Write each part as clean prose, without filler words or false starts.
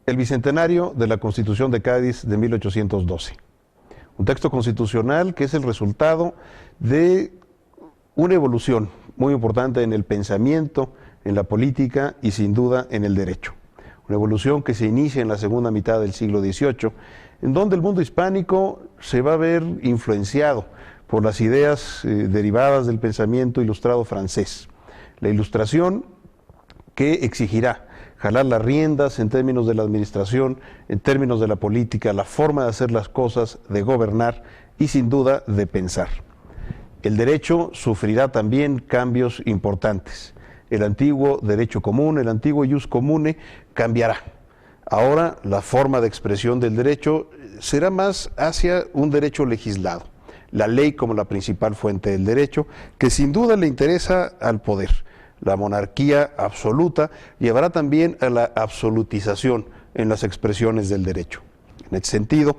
el bicentenario de la Constitución de Cádiz de 1812. Un texto constitucional que es el resultado de una evolución muy importante en el pensamiento, en la política y sin duda en el derecho. Una evolución que se inicia en la segunda mitad del siglo XVIII, en donde el mundo hispánico se va a ver influenciado por las ideas derivadas del pensamiento ilustrado francés. La Ilustración que exigirá jalar las riendas en términos de la administración, en términos de la política, la forma de hacer las cosas, de gobernar y sin duda de pensar. El derecho sufrirá también cambios importantes. El antiguo derecho común, el antiguo ius commune, cambiará. Ahora la forma de expresión del derecho será más hacia un derecho legislado. La ley como la principal fuente del derecho, que sin duda le interesa al poder. La monarquía absoluta llevará también a la absolutización en las expresiones del derecho. En este sentido,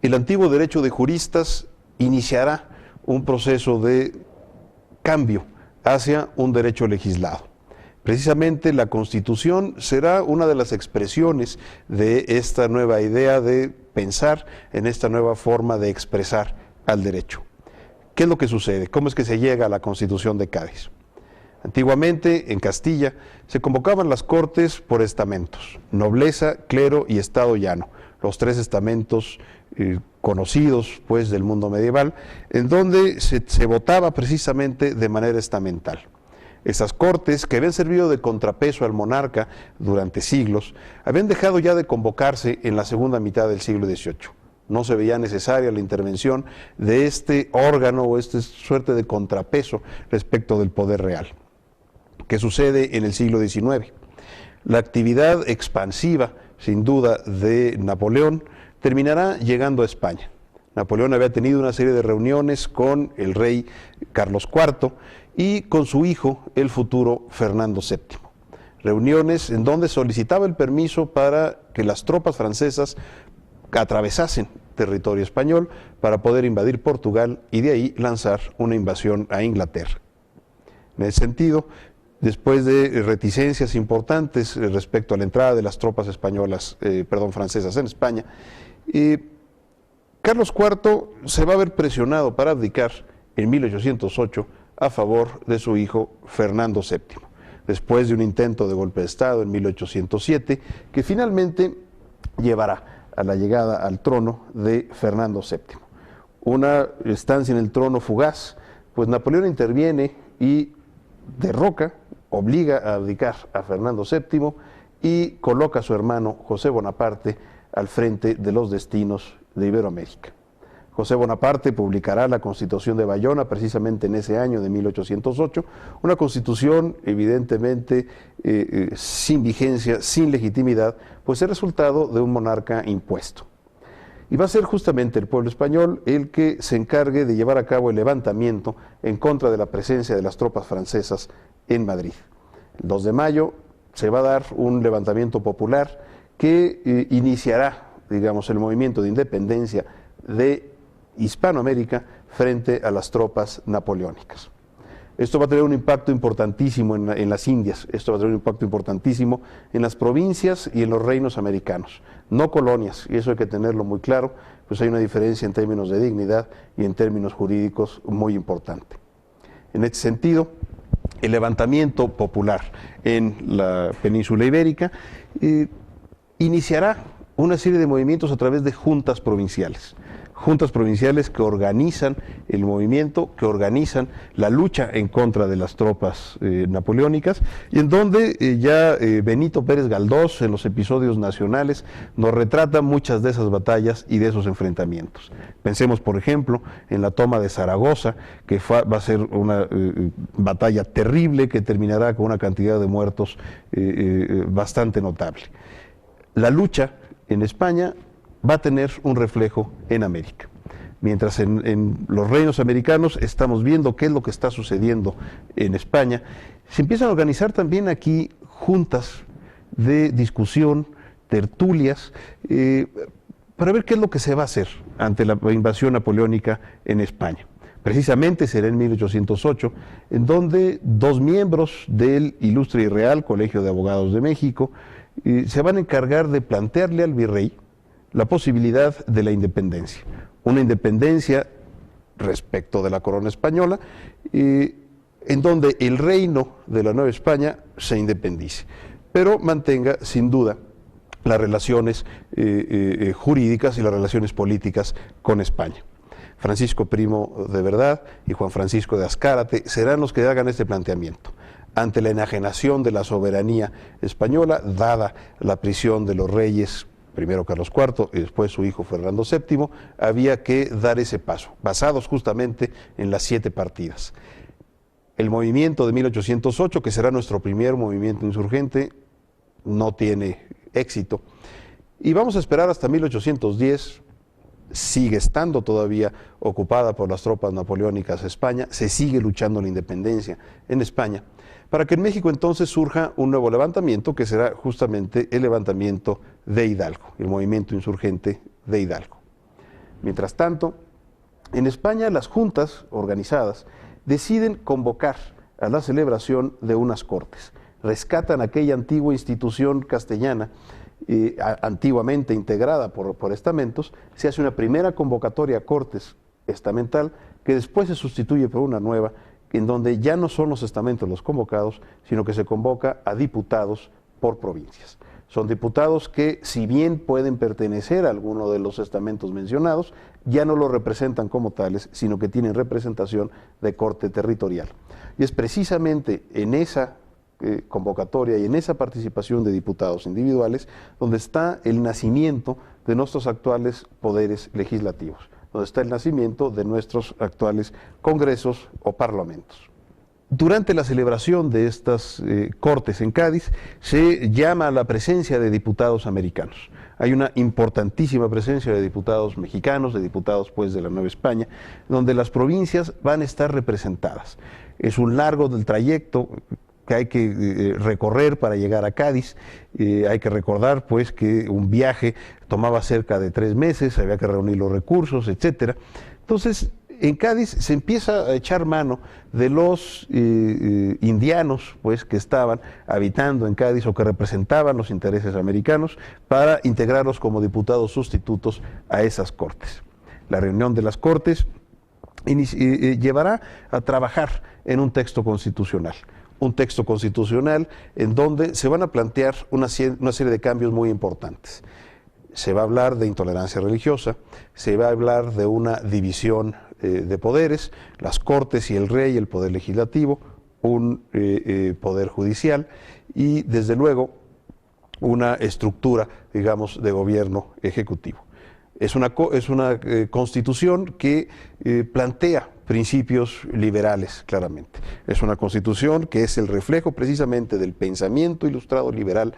el antiguo derecho de juristas iniciará un proceso de cambio hacia un derecho legislado. Precisamente la Constitución será una de las expresiones de esta nueva idea de pensar, en esta nueva forma de expresar al derecho. ¿Qué es lo que sucede? ¿Cómo es que se llega a la Constitución de Cádiz? Antiguamente, en Castilla, se convocaban las cortes por estamentos: nobleza, clero y estado llano, los tres estamentos conocidos pues del mundo medieval, en donde se votaba precisamente de manera estamental. Esas cortes, que habían servido de contrapeso al monarca durante siglos, habían dejado ya de convocarse en la segunda mitad del siglo XVIII. No se veía necesaria la intervención de este órgano o esta suerte de contrapeso respecto del poder real. ¿Qué sucede en el siglo XIX? La actividad expansiva, sin duda, de Napoleón terminará llegando a España. Napoleón había tenido una serie de reuniones con el rey Carlos IV y con su hijo, el futuro Fernando VII. Reuniones en donde solicitaba el permiso para que las tropas francesas atravesasen territorio español para poder invadir Portugal y de ahí lanzar una invasión a Inglaterra. En ese sentido, después de reticencias importantes respecto a la entrada de las tropas francesas en España, Carlos IV se va a ver presionado para abdicar en 1808 a favor de su hijo Fernando VII, después de un intento de golpe de Estado en 1807, que finalmente llevará a la llegada al trono de Fernando VII. Una estancia en el trono fugaz, pues Napoleón interviene y derroca, obliga a abdicar a Fernando VII y coloca a su hermano José Bonaparte al frente de los destinos de Iberoamérica. José Bonaparte publicará la Constitución de Bayona precisamente en ese año de 1808, una constitución evidentemente sin vigencia, sin legitimidad, pues es resultado de un monarca impuesto. Y va a ser justamente el pueblo español el que se encargue de llevar a cabo el levantamiento en contra de la presencia de las tropas francesas en Madrid. El 2 de mayo se va a dar un levantamiento popular que iniciará, digamos, el movimiento de independencia de Hispanoamérica frente a las tropas napoleónicas. Esto va a tener un impacto importantísimo en las Indias, esto va a tener un impacto importantísimo en las provincias y en los reinos americanos, no colonias, y eso hay que tenerlo muy claro, pues hay una diferencia en términos de dignidad y en términos jurídicos muy importante. En este sentido, el levantamiento popular en la península ibérica iniciará una serie de movimientos a través de juntas provinciales que organizan el movimiento, que organizan la lucha en contra de las tropas napoleónicas, y en donde ya Benito Pérez Galdós, en los episodios nacionales, nos retrata muchas de esas batallas y de esos enfrentamientos. Pensemos, por ejemplo, en la toma de Zaragoza, que va a ser una batalla terrible que terminará con una cantidad de muertos bastante notable. La lucha en España va a tener un reflejo en América. Mientras en los reinos americanos estamos viendo qué es lo que está sucediendo en España, se empiezan a organizar también aquí juntas de discusión, tertulias, para ver qué es lo que se va a hacer ante la invasión napoleónica en España. Precisamente será en 1808, en donde dos miembros del Ilustre y Real Colegio de Abogados de México se van a encargar de plantearle al virrey la posibilidad de la independencia. Una independencia respecto de la corona española, en donde el reino de la Nueva España se independice, pero mantenga sin duda las relaciones jurídicas y las relaciones políticas con España. Francisco Primo de Verdad y Juan Francisco de Azcárate serán los que hagan este planteamiento. Ante la enajenación de la soberanía española, dada la prisión de los reyes, primero Carlos IV y después su hijo Fernando VII, había que dar ese paso, basados justamente en las 7 partidas. El movimiento de 1808, que será nuestro primer movimiento insurgente, no tiene éxito. Y vamos a esperar hasta 1810, sigue estando todavía ocupada por las tropas napoleónicas España, se sigue luchando la independencia en España, para que en México entonces surja un nuevo levantamiento, que será justamente el levantamiento de Hidalgo, el movimiento insurgente de Hidalgo. Mientras tanto, en España las juntas organizadas deciden convocar a la celebración de unas cortes, rescatan aquella antigua institución castellana, antiguamente integrada por estamentos, se hace una primera convocatoria a cortes estamental, que después se sustituye por una nueva, en donde ya no son los estamentos los convocados, sino que se convoca a diputados por provincias. Son diputados que, si bien pueden pertenecer a alguno de los estamentos mencionados, ya no lo representan como tales, sino que tienen representación de corte territorial. Y es precisamente en esa convocatoria y en esa participación de diputados individuales donde está el nacimiento de nuestros actuales poderes legislativos, donde está el nacimiento de nuestros actuales congresos o parlamentos. Durante la celebración de estas cortes en Cádiz se llama a la presencia de diputados americanos. Hay una importantísima presencia de diputados mexicanos, de diputados pues de la Nueva España, donde las provincias van a estar representadas. Es un largo del trayecto que hay que recorrer para llegar a Cádiz. Hay que recordar pues que un viaje tomaba cerca de 3 meses, había que reunir los recursos, etcétera. Entonces, en Cádiz se empieza a echar mano de los indianos pues, que estaban habitando en Cádiz o que representaban los intereses americanos para integrarlos como diputados sustitutos a esas cortes. La reunión de las cortes llevará a trabajar en un texto constitucional. Un texto constitucional en donde se van a plantear una serie de cambios muy importantes. Se va a hablar de intolerancia religiosa, se va a hablar de una división de poderes, las cortes y el rey, el poder legislativo, un poder judicial y desde luego una estructura, digamos, de gobierno ejecutivo. Es una constitución que plantea principios liberales, claramente. Es una constitución que es el reflejo precisamente del pensamiento ilustrado liberal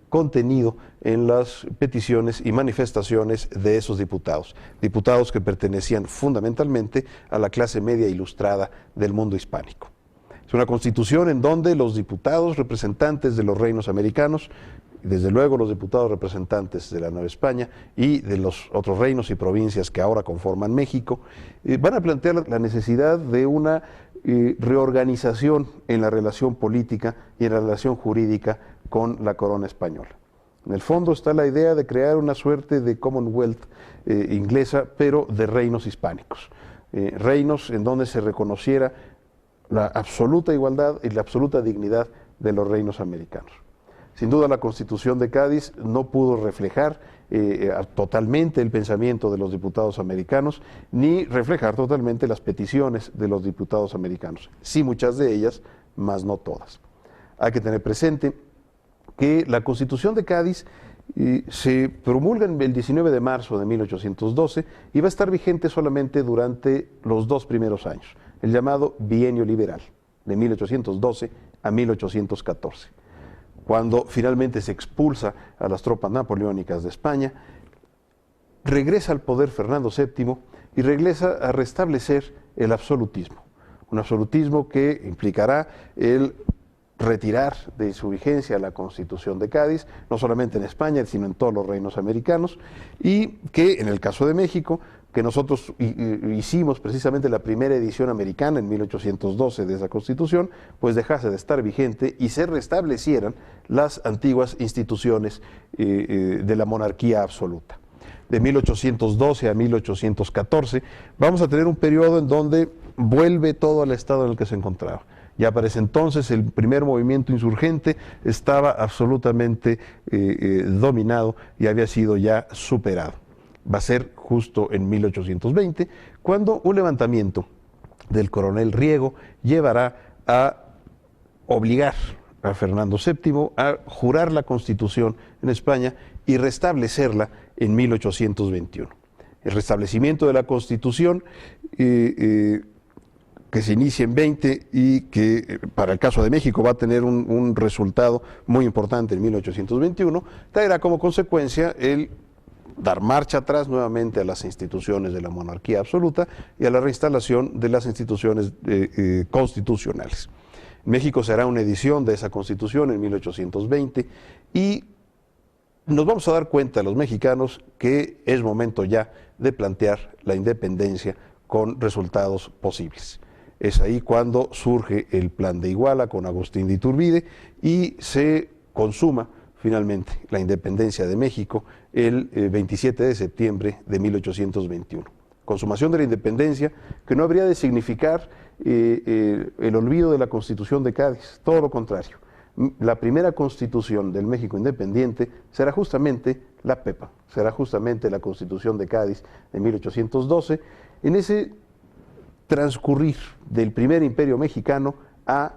contenido en las peticiones y manifestaciones de esos diputados. Diputados que pertenecían fundamentalmente a la clase media ilustrada del mundo hispánico. Es una constitución en donde los diputados representantes de los reinos americanos, desde luego los diputados representantes de la Nueva España y de los otros reinos y provincias que ahora conforman México, van a plantear la necesidad de una reorganización en la relación política y en la relación jurídica con la corona española. En el fondo está la idea de crear una suerte de Commonwealth inglesa, pero de reinos hispánicos. Reinos en donde se reconociera la absoluta igualdad y la absoluta dignidad de los reinos americanos. Sin duda la Constitución de Cádiz no pudo reflejar totalmente el pensamiento de los diputados americanos, ni reflejar totalmente las peticiones de los diputados americanos. Sí, muchas de ellas, mas no todas. Hay que tener presente que la Constitución de Cádiz se promulga el 19 de marzo de 1812 y va a estar vigente solamente durante los 2 primeros años, el llamado Bienio Liberal, de 1812 a 1814. Cuando finalmente se expulsa a las tropas napoleónicas de España, regresa al poder Fernando VII y regresa a restablecer el absolutismo. Un absolutismo que implicará el retirar de su vigencia la Constitución de Cádiz, no solamente en España, sino en todos los reinos americanos, y que en el caso de México que nosotros hicimos precisamente la primera edición americana en 1812 de esa Constitución, pues dejase de estar vigente y se restablecieran las antiguas instituciones de la monarquía absoluta. De 1812 a 1814 vamos a tener un periodo en donde vuelve todo al estado en el que se encontraba. Ya para ese entonces el primer movimiento insurgente estaba absolutamente dominado y había sido ya superado. Va a ser justo en 1820 cuando un levantamiento del coronel Riego llevará a obligar a Fernando VII a jurar la Constitución en España y restablecerla en 1821. El restablecimiento de la Constitución que se inicia en 20 y que para el caso de México va a tener un resultado muy importante en 1821, traerá como consecuencia el dar marcha atrás nuevamente a las instituciones de la monarquía absoluta y a la reinstalación de las instituciones constitucionales. En México será una edición de esa Constitución en 1820 y nos vamos a dar cuenta los mexicanos que es momento ya de plantear la independencia con resultados posibles. Es ahí cuando surge el Plan de Iguala con Agustín de Iturbide y se consuma finalmente la independencia de México el 27 de septiembre de 1821. Consumación de la independencia que no habría de significar el olvido de la Constitución de Cádiz, todo lo contrario. La primera constitución del México independiente será justamente la PEPA, será justamente la Constitución de Cádiz de 1812, en ese transcurrir del primer imperio mexicano a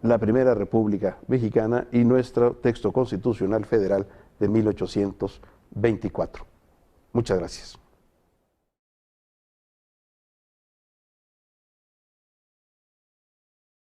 la primera República Mexicana y nuestro texto constitucional federal de 1824. Muchas gracias.